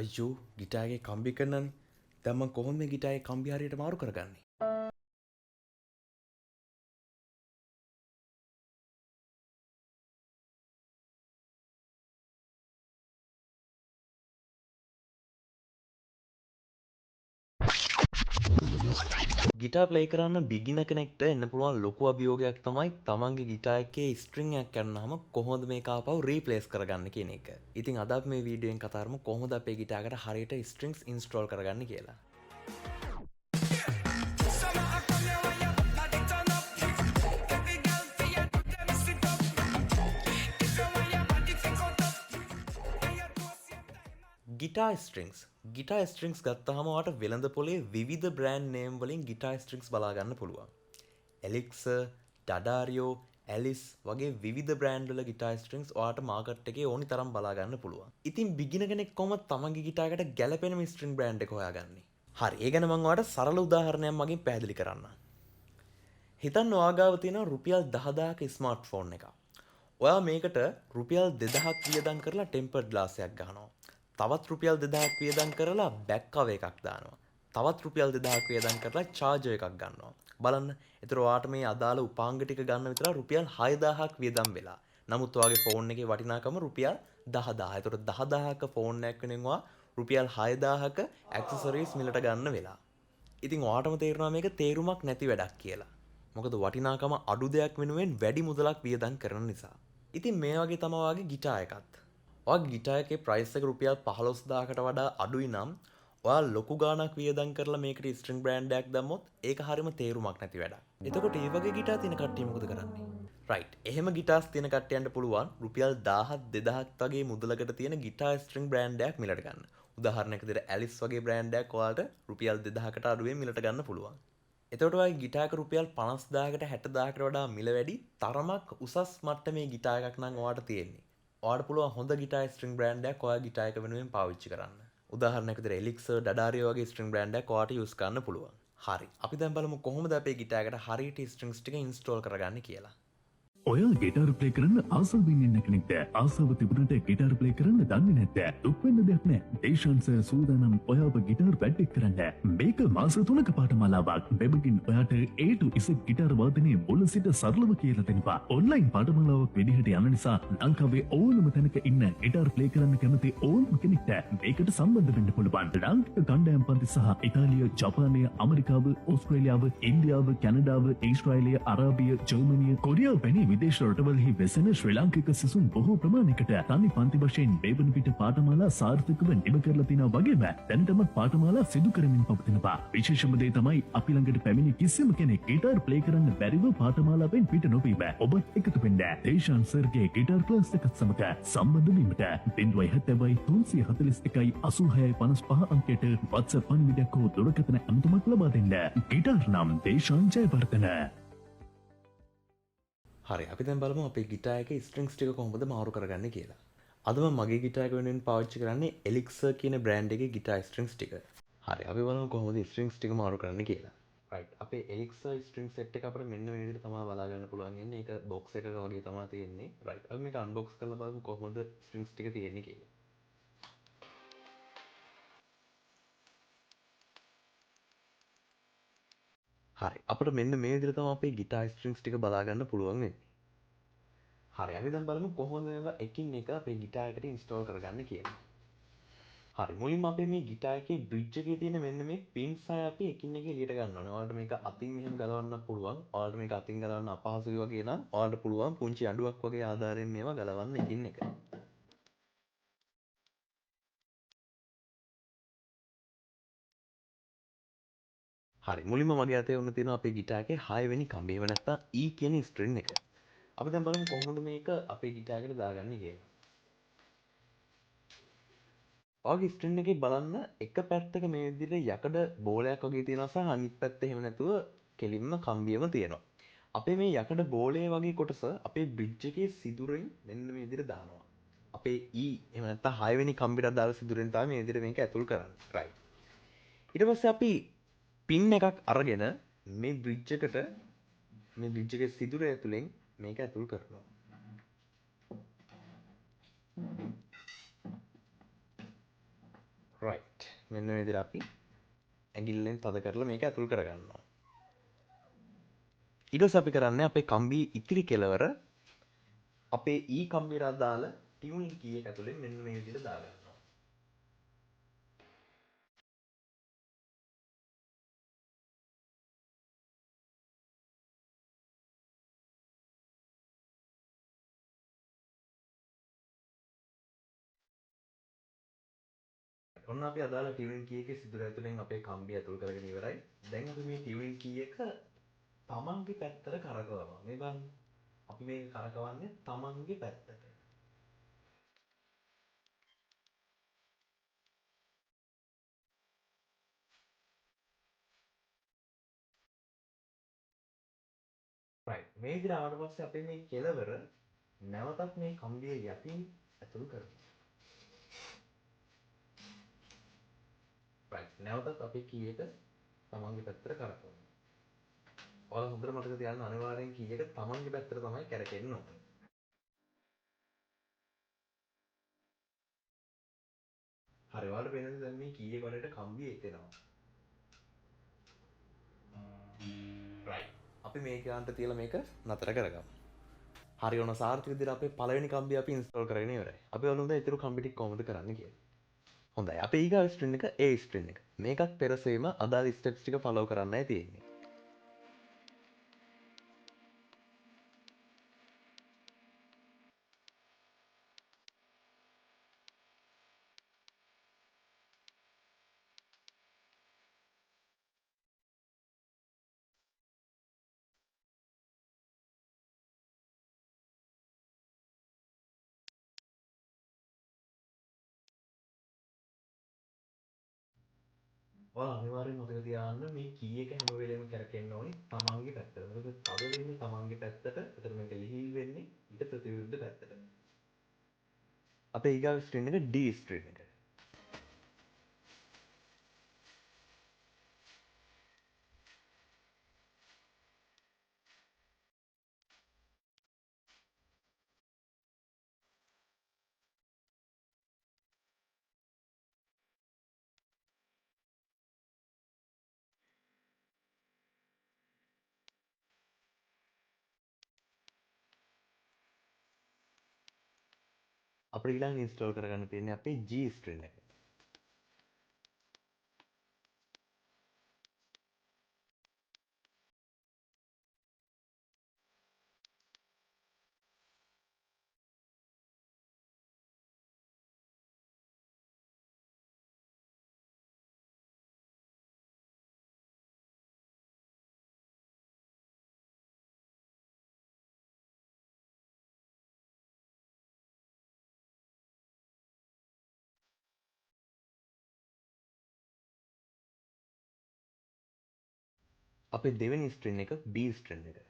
අයියෝ ගිටාරේ කම්බි කරනනේ. දැන් මම කොහොමද මේ ගිටාරේ කම්බි හරියට මාරු කරගන්නේ? ගිටාර් ප්ලේ කරන්න බිගිනර් කෙනෙක්ට එන්න පුළුවන් ලොකු අභියෝගයක් තමයි තමන්ගේ ගිටාර් එකේ ස්ට්‍රින්ග් එකක් කඩනහම කොහොමද මේක ආපහු රීප්ලේස් කරගන්න කියන එක. ඉතින් අද අපි මේ වීඩියෝෙන් කතා කරමු කොහොමද අපේ ගිටාර් එකට හරියට ස්ට්‍රින්ග්ස් ඉන්ස්ටෝල් කරගන්නේ කියලා. ගිටා ස්ට්‍රිංස් ගත්තහම වාට වෙළඳ පොලේ විවිධ බ්‍රෑන්් නේම් වලින් ගිටා ස්ට්‍රික්ස් බලාගන්න පුළුවන්. එලික්ස, ඩඩාරියෝ, ඇලිස් වගේ විධ බ්‍රෑන්්ඩල ගිටා ස්ට්‍රිංස් වාට මාකට් එකේ ඕනි තරම් බලාගන්න පුළුවන්. ඉතින් බිගින කෙනෙක් කොම තමන්ගේ ගිටාකට ගැලපෙන ස්ට්‍රිං බ්‍රෑන්් එක හොයාගන්නේ. හරි ඒ ගැන මං වාට සරල උදාහරණයක් මගින් පැහැදිලි කරන්න. හිතන්න ඔයාගාව තියෙන රුපියල් 10000ක ස්මාර්ට් ෆෝන් එක. ඔයා මේකට රුපියල් 2000ක් වියදම් කරලා ටෙම්පර්ඩ් ග්ලාසයක් ගහනවා. තවත් රුපියල් 2000ක් වියදම් කරලා බැක් කවර් එකක් දානවා. තවත් රුපියල් 2000ක් වියදම් කරලා චාර්ජර් එකක් ගන්නවා. බලන්න. ඒතර ඔයාට මේ අදාළ උපාංග ටික ගන්න විතර රුපියල් 6000ක් වියදම් වෙලා. නමුත් ඔයාගේ ෆෝන් එකේ වටිනාකම රුපියල් 10000. ඒතර 10000ක ෆෝන් එකක් වෙනුවෙන් ඔයා රුපියල් 6000ක ඇක්සසරිස් මිලට ගන්න වෙලා. ඉතින් ඔයාටම තේරෙනවා මේක තේරුමක් නැති වැඩක් කියලා. මොකද වටිනාකම අඩු දෙයක් වෙනුවෙන් වැඩි මුදලක් වියදම් කරන නිසා. ඉතින් මේ වගේ තමයි ඔයාගේ ගිටාර් එකත්. ඔයාගේ ගිටාර් එකේ ප්‍රයිස් එක රුපියල් 15000කට වඩා අඩුයි නම් ඔයා ලොකු ගාණක් වියදම් කරලා මේකට ස්ට්‍රින්ග් බ්‍රෑන්ඩ් එකක් දැම්මොත් ඒක හරියම තේරුමක් නැති වැඩක්. එතකොට මේ වගේ ගිටාර් තියෙන කට්ටිය මොකද කරන්නේ? රයිට්. එහෙම ගිටාර්ස් තියෙන කට්ටියන්ට පුළුවන් රුපියල් 1000ක් 2000ක් වගේ මුදලකට තියෙන ගිටාර් ස්ට්‍රින්ග් බ්‍රෑන්ඩ් එකක් මිලට ගන්න. උදාහරණයක් විදිහට ඇලිස් වගේ බ්‍රෑන්ඩ් එකක් ඔයාලට රුපියල් 2000කට අඩුවෙන් මිලට ගන්න පුළුවන්. එතකොට ඔය ගිටාරක රුපියල් 50000කට 60000කට වඩා මිල වැඩි තරමක් උසස් මට්ටමේ ගිටාර එකක් නම් ඔයාට තියෙන්නේ. ඔයාට පුළුවන් හොඳ ගිටාර් ස්ට්‍රින්ග් බ්‍රෑන්ඩ් එකක් ඔයාගේ ගිටාර එක වෙනුවෙන් පාවිච්චි කරන්න. උදාහරණයක් විදිහට එලික්සර්, ඩඩාරියෝ වගේ ස්ට්‍රින්ග් බ්‍රෑන්ඩ් එකක් ඔයාට යූස් කරන්න පුළුවන්. හරි. අපි දැන් බලමු කොහොමද අපේ ගිටාර එකට හරියට ස්ට්‍රින්ග්ස් ටික ඉන්ස්ටෝල් කරගන්නේ කියලා. ඔයා ගෙටර් ප්ලේ කරන්න ආසාවෙන් ඉන්න කෙනෙක්ද? ආසාව තිබුණට ගෙටර් ප්ලේ කරන්න දන්නේ නැද්ද? දුක් වෙන්න දෙයක් නැහැ. දේශාන් සර් සූදානම් ඔයාව ගෙටර් පැඩ් එක් කරන්න. මේක මාස 3ක පාඨමාලාවක්. වෙබකින් ඔයාට A to Z ගිටාර වාදනයේ මුල සිට සරලව කියලා දෙනවා. ඔන්ලයින් පාඨමාලාවක් විදිහට යන නිසා ලංකාවේ ඕනම තැනක ඉන්න ගෙටර් ප්ලේ කරන්න කැමති ඕනම කෙනෙක්ට මේකට සම්බන්ධ වෙන්න පුළුවන්. ලාංකික කණ්ඩායම් පන්ති සහ ඉතාලිය, ජපානය, ඇමරිකාව, ඕස්ට්‍රේලියාව, ඉන්දියාව, කැනඩාව, ඊශ්‍රායලය, අරාබිය, ජර්මනිය, කොරියාව වැනි විදේශ රටවල්හි වෙසෙන ශ්‍රී ලාංකික සිසුන් බොහෝ ප්‍රමාණයකට තනි පන්ති වශයෙන් මේ වන විට පාඨමාලා සාර්ථකව නිම කරලා තිනවා වගේම දැනටමත් පාඨමාලා සිදු කරමින් පවතිනවා. විශේෂම දේ තමයි අපි ළඟට පැමිණි කිසිම කෙනෙක් ගිටාර් ප්ලේ කරන්න බැරිව පාඨමාලාවෙන් පිට නොවීම. ඔබ එකතු වෙන්න දේශාන් සර්ගේ ගිටාර් ක්ලාස් එකත් සමග සම්බන්ධ වීමට 070 341 8655 අංකයට WhatsApp පණිවිඩයක් හෝ දුරකථන අමුතුමක් ලබා දෙන්න. ගිටාර් නම් දේශාන් ජයවර්ධන. හරි අපි දැන් බලමු අපේ ගිටාර් එකේ ස්ට්‍රින්ග්ස් ටික කොහොමද මාරු කරගන්නේ කියලා. අද මම මගේ ගිටාර් එක වෙනුවෙන් පාවිච්චි කරන්නේ එලික්සර් කියන බ්‍රෑන්ඩ් එකේ ගිටාර් ස්ට්‍රින්ග්ස් ටික. හරි අපි බලමු කොහොමද ස්ට්‍රින්ග්ස් ටික මාරු කරන්නේ කියලා. රයිට් අපේ එලික්සර් ස්ට්‍රින්ග් සෙට් එක අපිට මෙන්න මේ විදිහට තමයි බලා ගන්න පුළුවන් ඉන්නේ. ඒක බොක්ස් එකක වගේ තමයි තියෙන්නේ. රයිට් අපි මේක අන්බොක්ස් කරලා බලමු කොහොමද ස්ට්‍රින්ග්ස් ටික තියෙන්නේ කියලා. හරි අපිට මෙන්න මේ විදිහට තමයි අපේ ගිටාර් ස්ට්‍රින්ග්ස් ටික බලා ගන්න පුළුවන් වෙන්නේ. හරි අපි දැන් බලමු කොහොමද මේවා එකින් එක අපේ ගිටාර් එකට ඉන්ස්ටෝල් කරගන්නේ කියලා. හරි මුලින්ම අපේ මේ ගිටාර් එකේ බ්‍රිජ් එකේ තියෙන මෙන්න මේ පින්ස් අය අපි එකින් එක එළියට ගන්න ඕනේ. ඔයාලට මේක අතින් මෙහෙම ගලවන්න පුළුවන්. ඔයාලට මේක අතින් ගලවන්න අපහසුයි වගේ නම් ඔයාලට පුළුවන් පුංචි අඬුවක් වගේ ආධාරයෙන් මේවා ගලවන්න එකින් එක. හරි මුලින්ම මගේ අතේ උන්න තියෙනවා අපේ ගිටාර් එකේ 6 වෙනි කඹේ. ඒව නැත්තම් E කියන ස්ට්‍රින්ග් එක. අපි දැන් බලමු කොහොමද මේක අපේ ගිටාර් එකට දාගන්නේ කියලා. ඔයාගේ ස්ක්‍රීන් එකේ බලන්න එක පැත්තක මේ විදිහට යකඩ බෝලයක් වගේ තියෙනවා සහ අනිත් පැත්තේ එහෙම නැතුව කෙලින්ම කම්බියම තියෙනවා. අපේ මේ යකඩ බෝලය වගේ කොටස අපේ බ්‍රිජ් එකේ සිදුරෙන් මෙන්න මේ විදිහට දානවා. අපේ E එහෙම නැත්නම් 6 වෙනි කම්බියට දාලා සිදුරෙන් තමයි මේ විදිහට මේක ඇතුල් කරන්නේ. right. ඊට පස්සේ අපි පින් එකක් අරගෙන මේ බ්‍රිජ් එකට මේ බ්‍රිජ් එකේ සිදුර ඇතුලෙන් මේක ඇතුල් කරනවා. රයිට්. මෙන්න මේ විදිහට අපි ඇඟිල්ලෙන් තද කරලා මේක ඇතුල් කරගන්නවා. ඊට පස්සේ අපි කරන්නේ අපේ කම්බි ඉතිරි කෙලවර අපේ ඊ කම්බියට අදාළ ටියුනින් කී එක ඇතුලෙන් මෙන්න මේ විදිහට දාගන්නවා. ඔන්න අපි අදාළ ටියුනින් කී එකේ සිදුර ඇතුලෙන් අපේ කම්බිය ඇතුල් කරගෙන ඉවරයි. දැන් අපි මේ ටියුනින් කී එක තමන්ගේ පැත්තට කරකවනවා. මේ බලන්න. අපි මේක කරකවන්නේ තමන්ගේ පැත්තට. රයිට්. මේ විදිහට ආවට පස්සේ අපි මේ කෙලවර නැවතත් මේ කම්බිය යටින් ඇතුල් කරනවා. රයිට්. නැවතත් අපි කී එක තමන්ගේ පැත්තට කරකවනවා. ඔයාලා හොඳට මතක තියාගන්න අනිවාර්යෙන් කී එක තමන්ගේ පැත්තට තමයි කැරකෙන්න ඕනේ. හරි ඔයාලට පේනද දැන් මේ කී එක වලට කම්බිය එතෙනවා. රයිට්. අපි මේක යන්ට තියලා මේක නතර කරගමු. හරි ඔන්න සාර්ථක විදිහට අපේ පළවෙනි කම්බිය අපි ඉන්ස්ටෝල් කරගෙන ඉවරයි. අපි බලමු දැන් ඊටු කම්බි ටික කොහොමද කරන්නේ කියලා. හොඳයි. අපේ ඊගාව ස්ට්‍රින් එක A ස්ට්‍රින් එක. මේකත් පෙරසේම අදාළ ස්ටෙප්ස් ටික ෆලෝ කරන්නයි තියෙන්නේ. ඔයාලා අනිවාර්යෙන් මතක තියාගන්න මේ කී එක හැම වෙලේම කරකෙන්න ඕනේ තමන්ගේ පැත්තට. මොකද තද වෙන්නේ තමන්ගේ පැත්තට. එතකොට මේක ලිහිල් වෙන්නේ ඊට ප්‍රතිවිරුද්ධ පැත්තට. අපේ ඊගාව ස්ට්‍රින් එක D ස්ට්‍රින් එක. අපිට ඊළඟ ඉන්ස්ටෝල් කරගන්න තියෙන්නේ අපේ G ස්ට්‍රින් එක. අපේ දෙවෙනි ස්ට්‍රින් එක B ස්ට්‍රින් එක.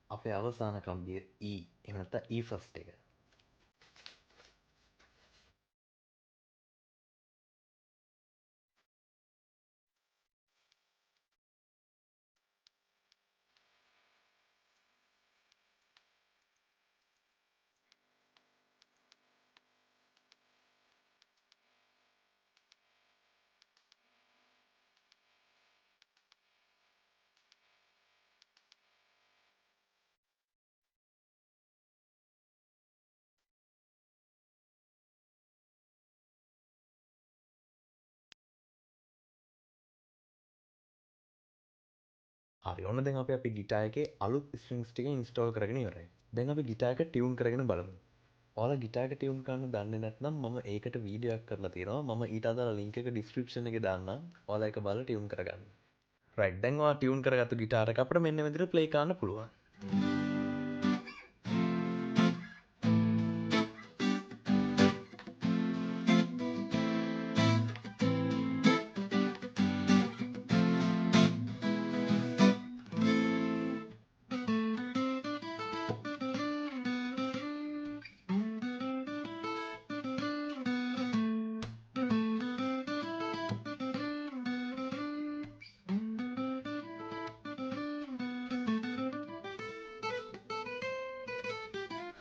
අපේ අවසාන කම්බිය E. එහෙම නැත්නම් E ෆස්ට් එක. හරි ඔන්න දැන් අපි ගිටාර් එකේ අලුත් ස්ට්‍රින්ග්ස් ටික ඉන්ස්ටෝල් කරගෙන ඉවරයි. දැන් අපි ගිටාර් එක ටියුන් කරගෙන බලමු. ඔයාලා ගිටාර් එක ටියුන් කරන්න දන්නේ නැත්නම් මම ඒකට වීඩියෝ එකක් කරලා තියෙනවා. මම ඊට අදාළ ලින්ක් එක ඩිස්ක්‍රිප්ෂන් එකේ දාන්නම්. ඔයාලා ඒක බලලා ටියුන් කරගන්න. රයිට් දැන් ඔයා ටියුන් කරගත්තු ගිටාර එක අපිට මෙන්න මේ විදිහට ප්ලේ කරන්න පුළුවන්.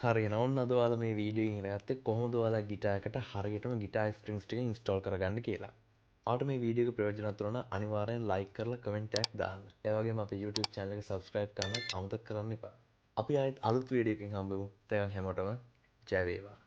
හරියන ඔන්න අද ඔයාලා මේ වීඩියෝ එක ඉගෙන ගත්තේ කොහොමද ඔයාලා ගිටාර් එකට හරියටම ගිටාර් ස්ට්‍රින්ග්ස් ටික ඉන්ස්ටෝල් කරගන්න කියලා. ඔයාලට මේ වීඩියෝ එක ප්‍රයෝජනවත් වුණා නම් අනිවාර්යෙන් ලයික් කරලා කමෙන්ට් එකක් දාන්න. ඒ වගේම අපේ YouTube channel එක subscribe කරන්න අමතක කරන්න එපා. අපි ආයෙත් අලුත් වීඩියෝ එකකින් හම්බෙමු. තේරුම් හැමෝටම ජය වේවා.